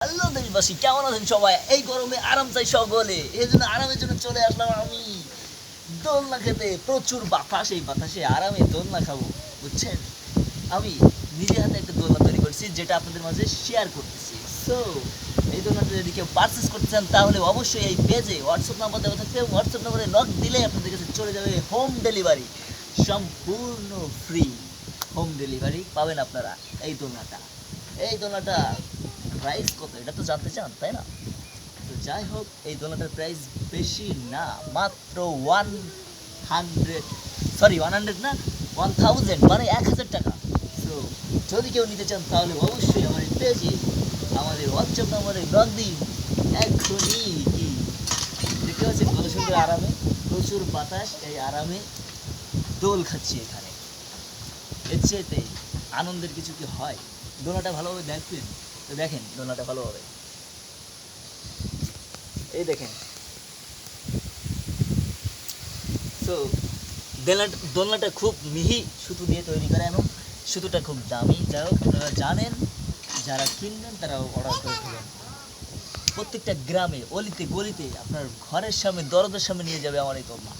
Hello দেশবাসী, কেমন আছেন সবাই? এই গরমে আরাম চাই সকলে, এই জন্য আরামের জন্য চলে আসলাম আমি দোলনা খেতে। প্রচুর বাতাস, এই বাতাসে আরামে দোলনা খাবো, বুঝছেন? আমি নিজে হাতে একটা দোলনা তৈরি করছি, যেটা আপনাদের মাঝে শেয়ার করতেছি। সো এই দোলনাটা যদি কেউ পারচেস করতে চান, তাহলে অবশ্যই এই পেজে হোয়াটসঅ্যাপ নাম্বার দেওয়া থাকবে। হোয়াটসঅ্যাপ নাম্বারে নক দিলে আপনাদের কাছে চলে যাবে হোম ডেলিভারি, সম্পূর্ণ ফ্রি হোম ডেলিভারি পাবেন আপনারা। এই দোলনাটা প্রাইস কত, এটা তো জানতে চান, তাই না? তো যাই হোক, এই দোলনাটার প্রাইস বেশি না, মাত্র 100 না, 1000, মানে 1000 টাকা। তো যদি কেউ নিতে চান, তাহলে অবশ্যই আমার এই পেজে আমাদের হোয়াটসঅ্যাপ নম্বরে নক দিন এখনই। কি দেখতে পাচ্ছেন কত সুন্দর আরামে, প্রচুর বাতাস, এই আরামে দোল খাচ্ছি এখানে। এর চেয়েতে আনন্দের কিছু কি হয়? দোলনাটা ভালোভাবে দেখবেন তো, দেখেন দোলনাটা ভালোভাবে, এই দেখেন। তো দোলনাটা খুব মিহি সুতো দিয়ে তৈরি করা, এবং সুতোটা খুব দামি। যাই হোক, আপনারা জানেন, যারা কিনবেন তারা অর্ডার করে দেবেন। প্রত্যেকটা গ্রামে, অলিতে গলিতে, আপনার ঘরের সামনে, দরজার সামনে নিয়ে যাবে আমার এই দোলনা।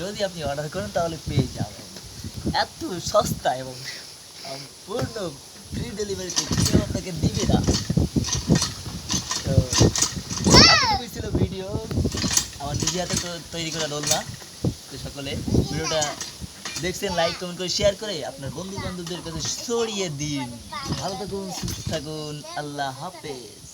যদি আপনি অর্ডার করেন তাহলে পেয়ে যাবেন। এত সস্তা এবং সম্পূর্ণ ফ্রি ডেলিভারিতে কেউ আপনাকে দিবে না। তো এতটুকুই ছিল ভিডিও, আমার নিজে হাতে তৈরি করা দোলনা। তো সকলে ভিডিওটা দেখছেন, লাইক কমেন্ট করে শেয়ার করে আপনার বন্ধু বান্ধবদের কাছে ছড়িয়ে দিন। ভালো থাকুন, সুস্থ থাকুন, আল্লাহ হাফেজ।